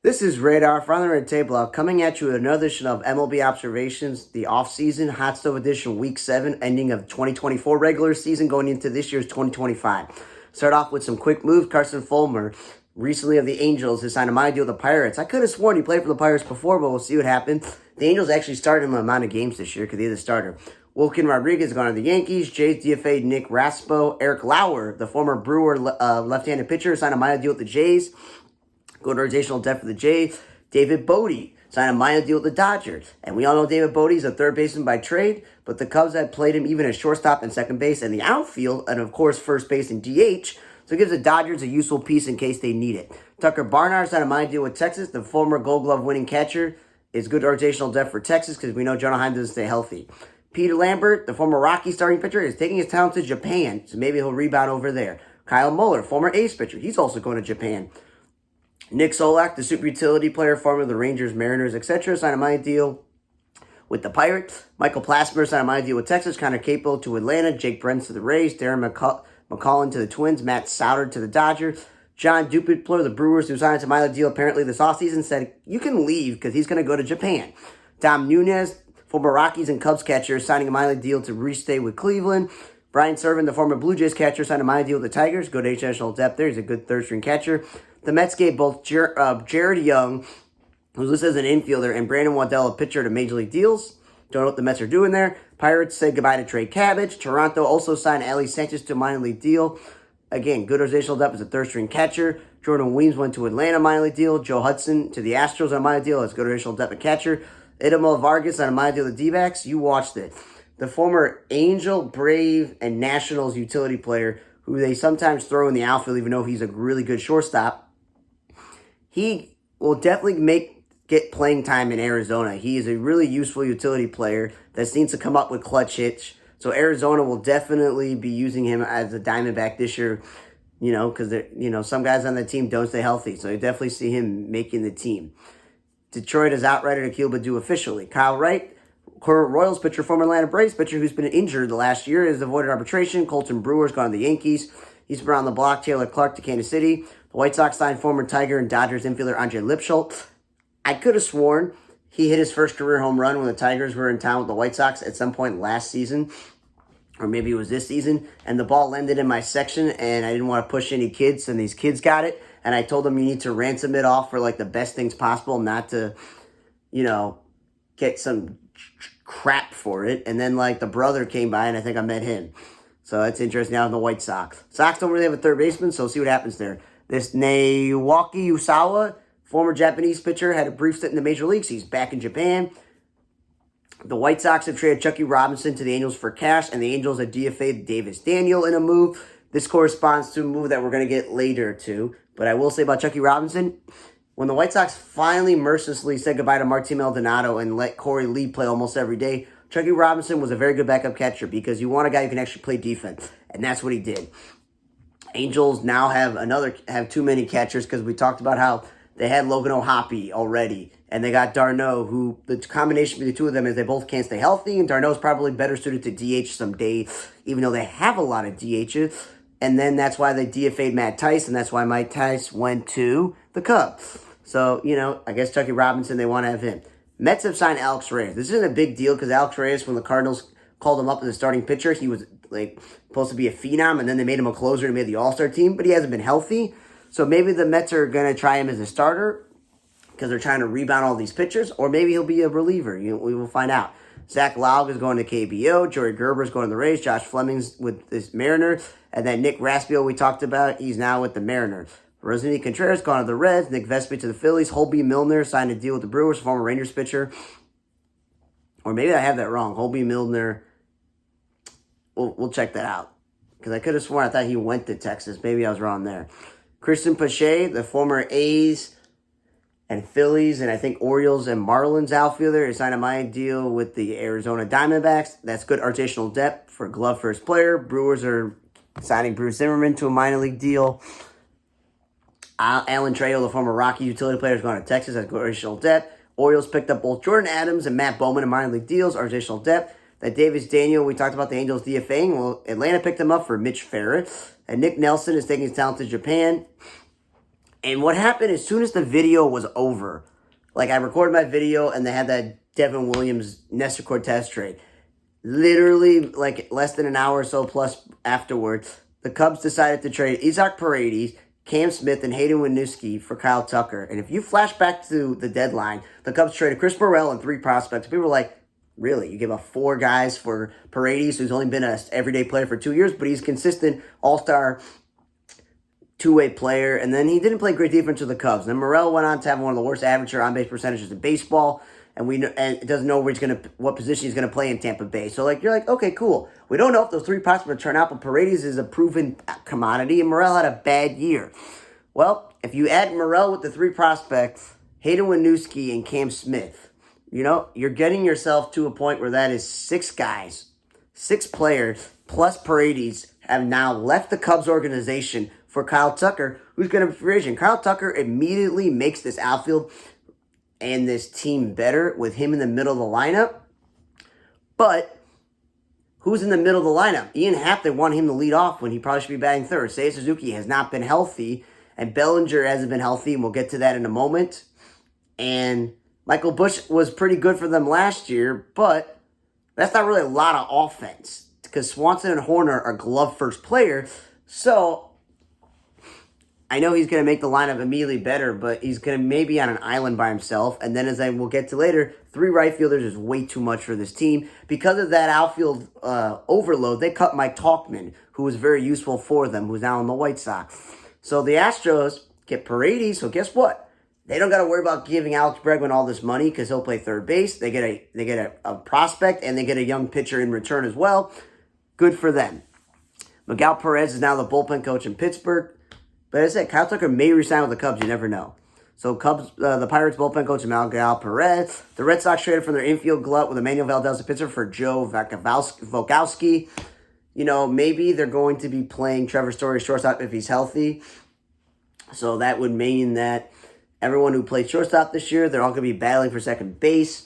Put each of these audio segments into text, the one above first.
This is Radar from the Red Table Out, coming at you with another edition of MLB Observations, the off-season Hotstove edition, Week 7, ending of 2024 regular season, going into this year's 2025. Start off with some quick moves. Carson Fulmer, recently of the Angels, has signed a minor deal with the Pirates. I could have sworn he played for the Pirates before, but we'll see what happened. The Angels actually started him a amount of games this year because he's the starter. Wilkin Rodriguez gone to the Yankees. Jays DFA Nick Raspo. Eric Lauer, the former Brewer left-handed pitcher, signed a minor deal with the Jays. Good organizational depth for the Jays. David Bodie signed a minor deal with the Dodgers. And we all know David Bodie's a third baseman by trade, but the Cubs had played him even as shortstop and second base and the outfield, and of course first base and DH. So it gives the Dodgers a useful piece in case they need it. Tucker Barnhart signed a minor deal with Texas. The former Gold Glove winning catcher is good organizational depth for Texas because we know Jonah Heim doesn't stay healthy. Peter Lambert, the former Rocky starting pitcher, is taking his talent to Japan, so maybe he'll rebound over there. Kyle Muller, former A's pitcher, he's also going to Japan. Nick Solak, the super utility player, former of the Rangers, Mariners, etc., signed a minor deal with the Pirates. Michael Plasmer signed a minor deal with Texas. Connor Capel to Atlanta. Jake Brentz to the Rays. Darren McCollum to the Twins. Matt Souter to the Dodgers. John Dupitler, the Brewers, who signed a minor deal apparently this offseason, said, you can leave because he's going to go to Japan. Dom Nunez, former Rockies and Cubs catcher, signing a minor deal to restay with Cleveland. Brian Servin, the former Blue Jays catcher, signed a minor deal with the Tigers. Good international depth there. He's a good third-string catcher. The Mets gave both Jared Young, who's listed as an infielder, and Brandon Waddell, a pitcher, to Major League deals. Don't know what the Mets are doing there. Pirates said goodbye to Trey Cabbage. Toronto also signed Ali Sanchez to a minor league deal. Again, good organizational depth as a third-string catcher. Jordan Weems went to Atlanta, minor league deal. Joe Hudson to the Astros on a minor deal as good organizational depth at catcher. Idamel Vargas on a minor deal with the D-backs. You watched it. The former Angel, Brave, and Nationals utility player, who they sometimes throw in the outfield even though he's a really good shortstop, he will definitely get playing time in Arizona. He is a really useful utility player that needs to come up with clutch hits. So Arizona will definitely be using him as a Diamondback this year, because some guys on the team don't stay healthy. So you definitely see him making the team. Detroit has outrighted Akil Baddoo officially. Kyle Wright, current Royals pitcher, former Atlanta Braves pitcher who's been injured the last year, has avoided arbitration. Colton Brewer's gone to the Yankees. He's been on the block. Taylor Clark to Kansas City. The White Sox signed former Tiger and Dodgers infielder Andre Lipschultz. I could have sworn he hit his first career home run when the Tigers were in town with the White Sox at some point last season, or maybe it was this season, and the ball landed in my section, and I didn't want to push any kids, and these kids got it, and I told them you need to ransom it off for, the best things possible, not to, get some crap for it, and then, the brother came by, and I think I met him. So that's interesting now in the White Sox. Sox don't really have a third baseman, so we'll see what happens there. This Naoki Usawa, former Japanese pitcher, had a brief stint in the major leagues. He's back in Japan. The White Sox have traded Chucky Robinson to the Angels for cash, and the Angels have DFA'd Davis Daniel in a move. This corresponds to a move that we're going to get later to. But I will say about Chucky Robinson, when the White Sox finally mercilessly said goodbye to Martin Maldonado and let Corey Lee play almost every day, Chucky Robinson was a very good backup catcher because you want a guy who can actually play defense, and that's what he did. Angels now have too many catchers because we talked about how they had Logan O'Hoppe already, and they got d'Arnaud, who the combination between the two of them is they both can't stay healthy, and d'Arnaud's probably better suited to DH someday, even though they have a lot of DHs. And then that's why they DFA'd Matt Tice, and that's why Mike Tice went to the Cubs. So, I guess Chucky Robinson, they want to have him. Mets have signed Alex Reyes. This isn't a big deal because Alex Reyes, when the Cardinals called him up as a starting pitcher, he was supposed to be a phenom, and then they made him a closer and made the All-Star team, but he hasn't been healthy. So maybe the Mets are going to try him as a starter because they're trying to rebound all these pitchers, or maybe he'll be a reliever. We will find out. Zach Laug is going to KBO. Joey Gerber is going to the Rays. Josh Fleming's with this Mariner. And then Nick Raspio we talked about, he's now with the Mariners. Rosany Contreras gone to the Reds. Nick Vespi to the Phillies. Holby Milner signed a deal with the Brewers, former Rangers pitcher. Or maybe I have that wrong. Holby Milner. We'll check that out. Because I could have sworn I thought he went to Texas. Maybe I was wrong there. Christian Pache, the former A's and Phillies, and I think Orioles and Marlins outfielder, is signed a minor deal with the Arizona Diamondbacks. That's good rotational depth for glove first player. Brewers are signing Bruce Zimmerman to a minor league deal. Alan Trejo, the former Rocky utility player, is going to Texas. That's good rotational depth. Orioles picked up both Jordan Adams and Matt Bowman in minor league deals, rotational depth. That Davis Daniel, we talked about the Angels DFAing. Well, Atlanta picked him up for Mitch Ferret. And Nick Nelson is taking his talent to Japan. And what happened as soon as the video was over, like I recorded my video and they had that Devin Williams, Nestor Cortez trade. Literally, like less than an hour or so plus afterwards, the Cubs decided to trade Isaac Paredes, Cam Smith, and Hayden Winooski for Kyle Tucker. And if you flash back to the deadline, the Cubs traded Chris Morel and 3 prospects. People were like, really? You give up 4 guys for Paredes, who's only been an everyday player for 2 years, but he's consistent all-star two-way player. And then he didn't play great defense with the Cubs. Then Morel went on to have one of the worst amateur on-base percentages in baseball. And it doesn't know what position he's gonna play in Tampa Bay. So you're like, okay, cool. We don't know if those 3 prospects turn out, but Paredes is a proven commodity, and Morel had a bad year. Well, if you add Morel with the 3 prospects, Hayden Winooski and Cam Smith, you're getting yourself to a point where that is 6 guys, 6 players plus Paredes have now left the Cubs organization for Kyle Tucker, who's gonna be free agent. Kyle Tucker immediately makes this outfield and this team better with him in the middle of the lineup. But who's in the middle of the lineup? Ian Happ, they want him to lead off when he probably should be batting third. Seiya Suzuki has not been healthy, and Bellinger hasn't been healthy, and we'll get to that in a moment. And Michael Busch was pretty good for them last year, but that's not really a lot of offense because Swanson and Horner are glove-first players. So I know he's going to make the lineup immediately better, but he's going to maybe on an island by himself. And then as I will get to later, 3 right fielders is way too much for this team. Because of that outfield overload, they cut Mike Tauchman, who was very useful for them, who's now on the White Sox. So the Astros get Paredes, so guess what? They don't got to worry about giving Alex Bregman all this money because he'll play third base. They get a prospect, and they get a young pitcher in return as well. Good for them. Miguel Perez is now the bullpen coach in Pittsburgh. But as I said, Kyle Tucker may resign with the Cubs. You never know. So the Pirates bullpen coach Miguel Perez. The Red Sox traded from their infield glut with Emmanuel Valdez, a pitcher, for Joe Vokowski. Maybe they're going to be playing Trevor Story shortstop if he's healthy. So that would mean that everyone who played shortstop this year, they're all going to be battling for second base.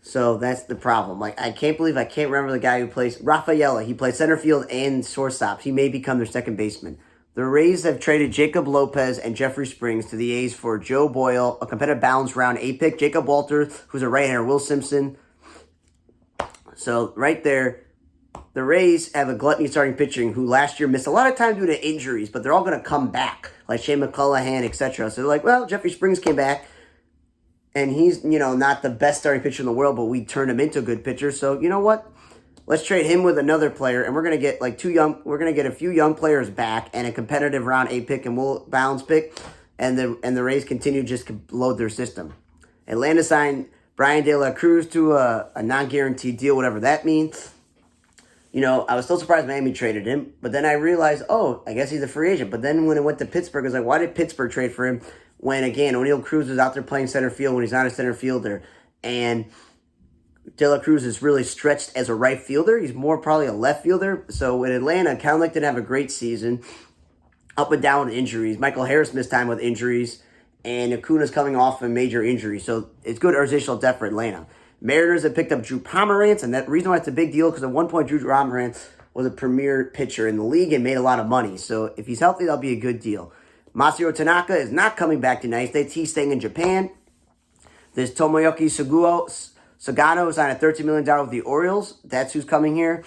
So that's the problem. I can't believe I can't remember the guy who plays Rafaela. He plays center field and shortstop. He may become their second baseman. The Rays have traded Jacob Lopez and Jeffrey Springs to the A's for Joe Boyle, a competitive balance round 8 pick, Jacob Walters, who's a right-hander, Will Simpson. So right there, the Rays have a gluttony starting pitching who last year missed a lot of time due to injuries, but they're all going to come back, like Shane McCullahan, etc. So they're like, well, Jeffrey Springs came back, and he's, not the best starting pitcher in the world, but we turned him into a good pitcher. So you know what? Let's trade him with another player, and we're gonna get we're gonna get a few young players back and a competitive round 8 pick and Will balance pick, and the Rays continue to just load their system. Atlanta signed Brian De La Cruz to a non-guaranteed deal, whatever that means. I was still surprised Miami traded him, but then I realized, I guess he's a free agent. But then when it went to Pittsburgh, I was like, why did Pittsburgh trade for him when, again, O'Neal Cruz was out there playing center field when he's not a center fielder, and De La Cruz is really stretched as a right fielder. He's more probably a left fielder. So in Atlanta, Kelenic didn't have a great season. Up and down with injuries. Michael Harris missed time with injuries. And Acuna's coming off a major injury. So it's good organizational depth for Atlanta. Mariners have picked up Drew Pomeranz. And that reason why it's a big deal, because at one point Drew Pomeranz was a premier pitcher in the league and made a lot of money. So if he's healthy, that'll be a good deal. Masahiro Tanaka is not coming back to the United States. He's staying in Japan. There's Tomoyuki Sagano signed a $13 million with the Orioles. That's who's coming here.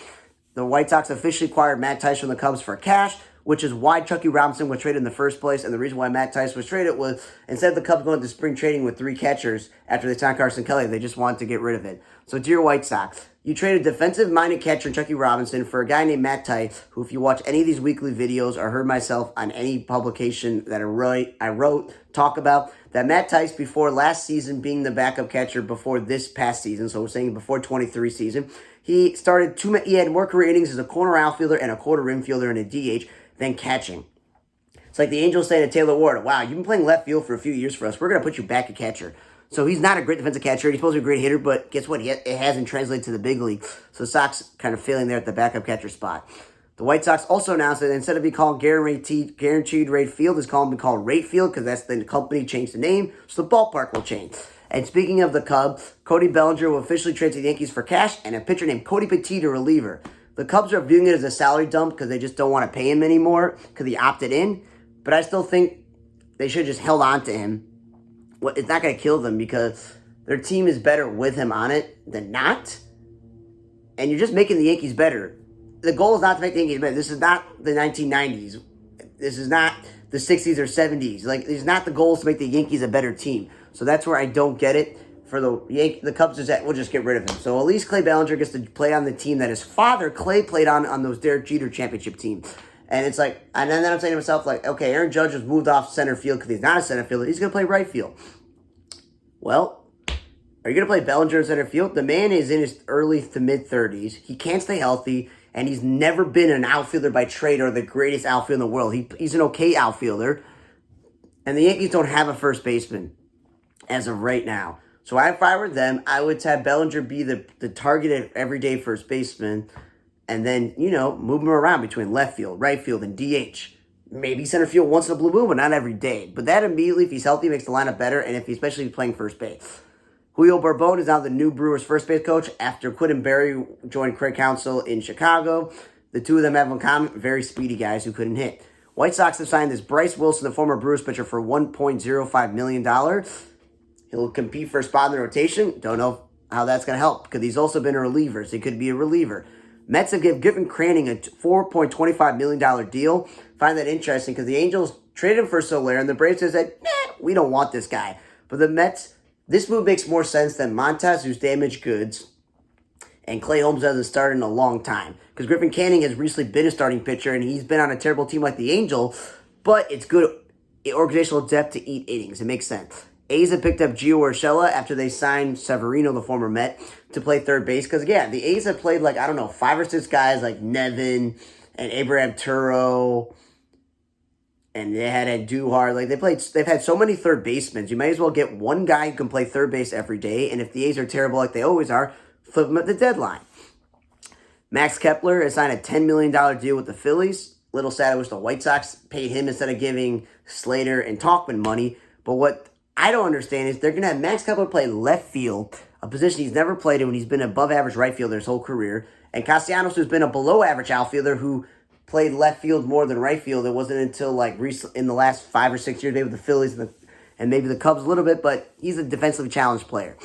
The White Sox officially acquired Matt Tice from the Cubs for cash, which is why Chucky Robinson was traded in the first place. And the reason why Matt Tice was traded was instead of the Cubs going to spring training with 3 catchers after they signed Carson Kelly, they just wanted to get rid of it. So dear White Sox, you traded defensive-minded catcher Chucky Robinson for a guy named Matt Tice, who if you watch any of these weekly videos or heard myself on any publication that I wrote talk about, that Matt Tice before last season being the backup catcher before this past season, so we're saying before 23 season, he had more career innings as a corner outfielder and a quarter infielder and a DH than catching. It's like the Angels saying to Taylor Ward, wow, you've been playing left field for a few years for us. We're going to put you back at catcher. So he's not a great defensive catcher. He's supposed to be a great hitter, but guess what? It hasn't translated to the big league. So Sox kind of failing there at the backup catcher spot. The White Sox also announced that instead of being called Guaranteed Rate Field, it's called Rate Field because that's the company changed the name, so the ballpark will change. And speaking of the Cubs, Cody Bellinger will officially trade to the Yankees for cash and a pitcher named Cody Petit, a reliever. The Cubs are viewing it as a salary dump because they just don't want to pay him anymore because he opted in. But I still think they should have just held on to him. Well, it's not going to kill them because their team is better with him on it than not. And you're just making the Yankees better. The goal is not to make the Yankees better. This is not the 1990s. This is not the 60s or 70s. Like, it's not the goal is to make the Yankees a better team. So that's where I don't get it. For the Cubs, we'll just get rid of him. So at least Clay Bellinger gets to play on the team that his father, Clay, played on those Derek Jeter championship teams. And it's like, and then I'm saying to myself, like, okay, Aaron Judge was moved off center field because he's not a center fielder. He's going to play right field. Well, are you going to play Bellinger in center field? The man is in his early to mid-30s. He can't stay healthy, and he's never been an outfielder by trade or the greatest outfielder in the world. He's an okay outfielder. And the Yankees don't have a first baseman as of right now. So if I were them, I would have Bellinger be the targeted everyday first baseman and then, move him around between left field, right field, and DH. Maybe center field once in a blue moon, but not every day. But that immediately, if he's healthy, makes the lineup better, and if he's especially playing first base. Julio Bourbon is now the new Brewers first base coach after Quinn Berry joined Craig Counsell in Chicago. The two of them have in common, very speedy guys who couldn't hit. White Sox have signed this Bryce Wilson, the former Brewers pitcher, for $1.05 million. He'll compete for a spot in the rotation. Don't know how that's going to help because he's also been a reliever, so he could be a reliever. Mets have given Cranning a $4.25 million deal. Find that interesting because the Angels traded him for Soler, and the Braves said, we don't want this guy. But the Mets, this move makes more sense than Montas, who's damaged goods, and Clay Holmes hasn't started in a long time. Because Griffin Canning has recently been a starting pitcher, and he's been on a terrible team like the Angels, but it's good organizational depth to eat innings. It makes sense. A's have picked up Gio Urshela after they signed Severino, the former Met, to play third base. Because, again, the A's have played, 5 or 6 guys like Nevin and Abraham Turro, and they had Duhar. They've had so many third basemen. You might as well get one guy who can play third base every day. And if the A's are terrible like they always are, flip them at the deadline. Max Kepler has signed a $10 million deal with the Phillies. Little sad I wish the White Sox paid him instead of giving Slater and Talkman money. But what I don't understand is they're going to have Max Kepler play left field, a position he's never played in when he's been above average right fielder his whole career. And Castellanos, who's been a below average outfielder who played left field more than right field. It wasn't until recently, in the last 5 or 6 years, maybe with the Phillies and maybe the Cubs a little bit, but he's a defensively challenged player.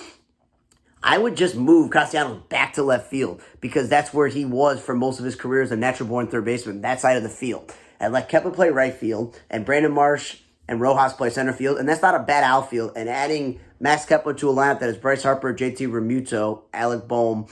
I would just move Castellanos back to left field because that's where he was for most of his career as a natural-born third baseman, that side of the field. And let Kepler play right field, and Brandon Marsh and Rojas play center field, and that's not a bad outfield. And adding Max Kepler to a lineup that is Bryce Harper, JT Realmuto, Alec Boehm,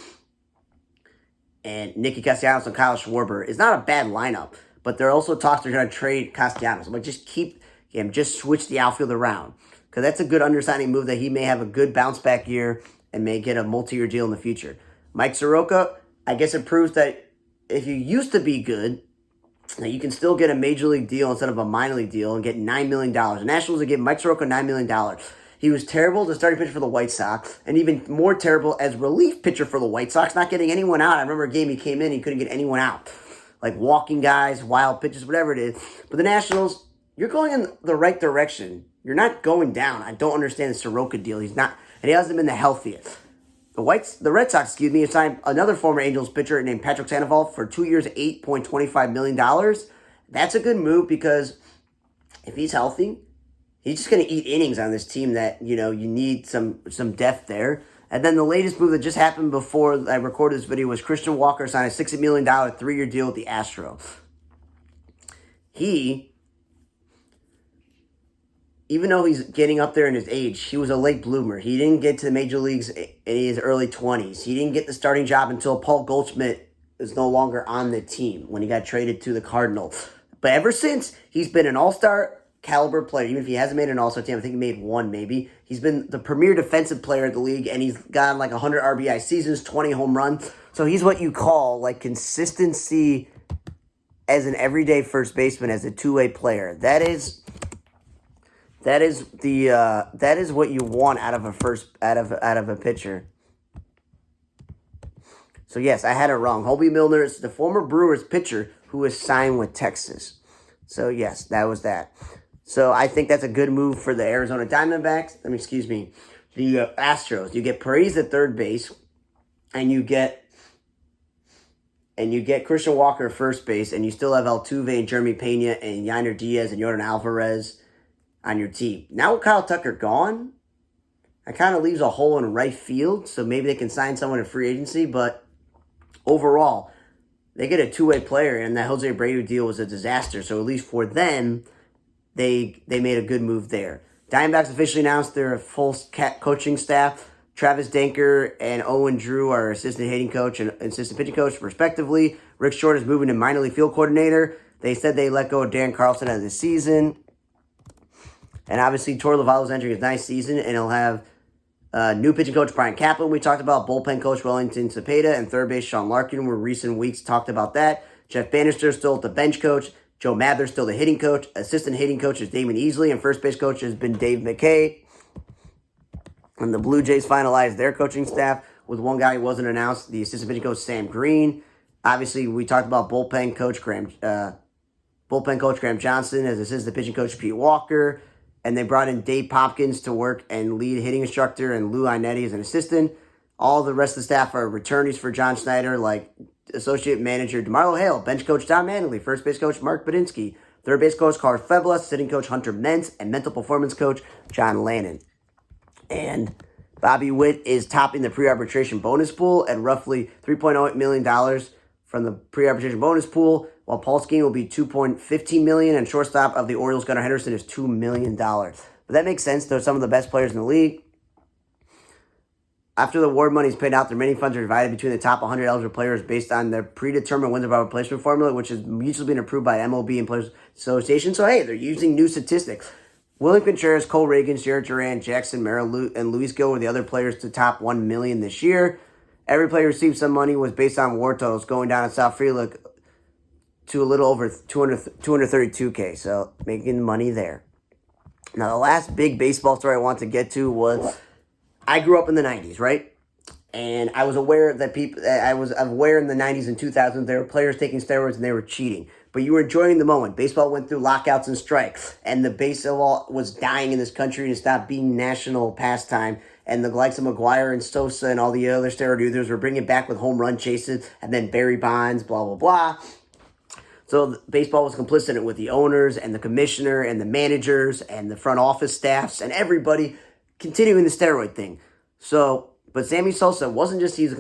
and Nicky Castellanos and Kyle Schwarber is not a bad lineup. But there are also talks they're going to trade Castellanos. I'm like, just switch the outfield around. Because that's a good understanding move that he may have a good bounce-back year and may get a multi-year deal in the future. Mike Soroka, I guess it proves that if you used to be good, you can still get a major league deal instead of a minor league deal and get $9 million. The Nationals would give Mike Soroka $9 million. He was terrible as starting pitcher for the White Sox, and even more terrible as relief pitcher for the White Sox, not getting anyone out. I remember a game he came in, he couldn't get anyone out. Like walking guys, wild pitches, whatever it is. But the Nationals, you're going in the right direction. You're not going down. I don't understand the Soroka deal. He's not, and he hasn't been the healthiest. The Red Sox, have signed another former Angels pitcher named Patrick Sandoval for 2 years, $8.25 million. That's a good move because if he's healthy, he's just going to eat innings on this team that, you need some depth there. And then the latest move that just happened before I recorded this video was Christian Walker signed a $60 million 3-year deal with the Astros. Even though he's getting up there in his age, he was a late bloomer. He didn't get to the major leagues in his early 20s. He didn't get the starting job until Paul Goldschmidt is no longer on the team when he got traded to the Cardinals. But ever since, he's been an all-star caliber player. Even if he hasn't made an all-star team, I think he made one maybe. He's been the premier defensive player of the league, and he's gotten 100 RBI seasons, 20 home runs. So he's what you call consistency as an everyday first baseman, as a two-way player. That is what you want out of a pitcher. So yes, I had it wrong. Hobie Milner is the former Brewers pitcher who was signed with Texas. So yes, that was that. So I think that's a good move for the Arizona Diamondbacks. The Astros. You get Perez at third base, and you get Christian Walker at first base, and you still have Altuve and Jeremy Pena and Yainer Diaz and Yordan Alvarez on your team. Now with Kyle Tucker gone, that kind of leaves a hole in right field, so maybe they can sign someone in free agency, but overall, they get a two-way player, and that Jose Abreu deal was a disaster, so at least for them, they made a good move there. Diamondbacks officially announced their full coaching staff. Travis Danker and Owen Drew are assistant hitting coach and assistant pitching coach, respectively. Rick Short is moving to minor league field coordinator. They said they let go of Darren Carlson out of the season. And obviously, Torey Lovullo is entering his ninth season, and he'll have new pitching coach Brian Kaplan, we talked about, bullpen coach Wellington Cepeda, and third base Sean Larkin. We're recent weeks talked about that. Jeff Bannister still the bench coach. Joe Mather still the hitting coach. Assistant hitting coach is Damon Easley, and first base coach has been Dave McKay. And the Blue Jays finalized their coaching staff with one guy who wasn't announced, the assistant pitching coach Sam Green. Obviously, we talked about bullpen coach Graham Johnson as assistant pitching coach Pete Walker. And they brought in Dave Popkins to work and lead hitting instructor, and Lou Inetti as an assistant. All the rest of the staff are returnees for John Schneider, like associate manager DeMarlo Hale, bench coach Don Manley, first base coach Mark Badinsky, third base coach Carl Febla, sitting coach Hunter Mentz, and mental performance coach John Lannon. And Bobby Witt is topping the pre-arbitration bonus pool at roughly $3.08 million from the pre-arbitration bonus pool, while Paul Skeene will be $2.15 million, and shortstop of the Orioles, Gunnar Henderson, is $2 million. But that makes sense. They're some of the best players in the league. After the award money is paid out, the remaining funds are divided between the top 100 eligible players based on their predetermined wins above replacement formula, which has usually been approved by MLB and Players Association. So, hey, they're using new statistics. Willie Contreras, Cole Reagan, Jared Duran, Jackson Merrill, and Luis Gil were the other players to top $1 million this year. Every player received some money was based on war totals, going down in South Frelick to a little over 232K, so making money there. Now, the last big baseball story I want to get to was I grew up in the 90s, right? And I was aware that aware in the 90s and 2000s there were players taking steroids and they were cheating. But you were enjoying the moment. Baseball went through lockouts and strikes, and the baseball was dying in this country and stopped being national pastime. And the likes of McGuire and Sosa and all the other steroid users were bringing it back with home run chases, and then Barry Bonds, blah, blah, blah. So baseball was complicit in it with the owners and the commissioner and the managers and the front office staffs and everybody continuing the steroid thing. So, but Sammy Sosa wasn't just he used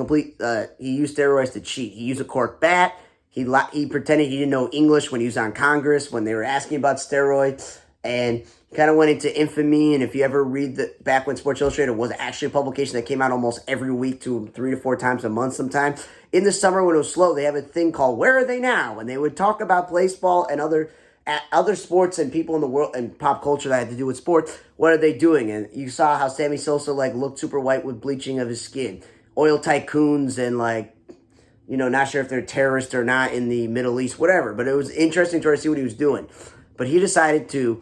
steroids to cheat. He used a cork bat. He pretended he didn't know English when he was on Congress when they were asking about steroids, and he kind of went into infamy. And if you ever read back when Sports Illustrated was actually a publication that came out almost every week to 3 to 4 times a month sometimes. In the summer when it was slow, they have a thing called Where Are They Now? And they would talk about baseball and other sports and people in the world and pop culture that had to do with sports. What are they doing? And you saw how Sammy Sosa looked super white with bleaching of his skin. Oil tycoons and not sure if they're terrorists or not in the Middle East, whatever. But it was interesting to see what he was doing. But he decided to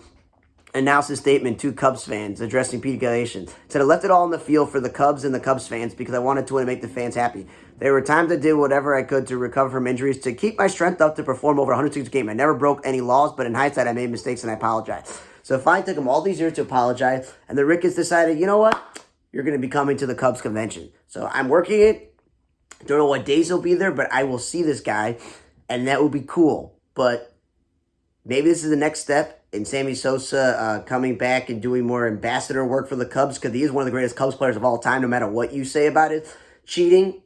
announce his statement to Cubs fans addressing Pete Galatians. Said, I left it all on the field for the Cubs and the Cubs fans because I wanted to make the fans happy. There were times I did whatever I could to recover from injuries to keep my strength up to perform over 160 games. I never broke any laws, but in hindsight, I made mistakes and I apologize. So fine, took him all these years to apologize, and the Ricketts decided, you know what? You're going to be coming to the Cubs convention. So I'm working it. Don't know what days he'll be there, but I will see this guy, and that will be cool. But maybe this is the next step in Sammy Sosa coming back and doing more ambassador work for the Cubs, because he is one of the greatest Cubs players of all time, no matter what you say about it. Cheating.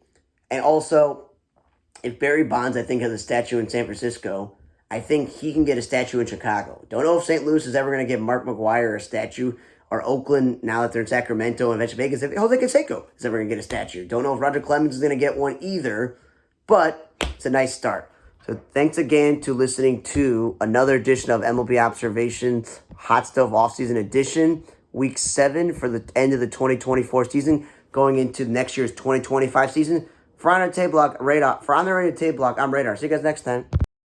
And also, if Barry Bonds, I think, has a statue in San Francisco, I think he can get a statue in Chicago. Don't know if St. Louis is ever going to give Mark McGuire a statue, or Oakland, now that they're in Sacramento and eventually Vegas, if Jose Canseco is ever going to get a statue. Don't know if Roger Clemens is going to get one either, but it's a nice start. So thanks again to listening to another edition of MLB Observations Hot Stove Offseason Edition, Week 7 for the end of the 2024 season, going into next year's 2025 season. For On the Radar, I'm Radar. See you guys next time.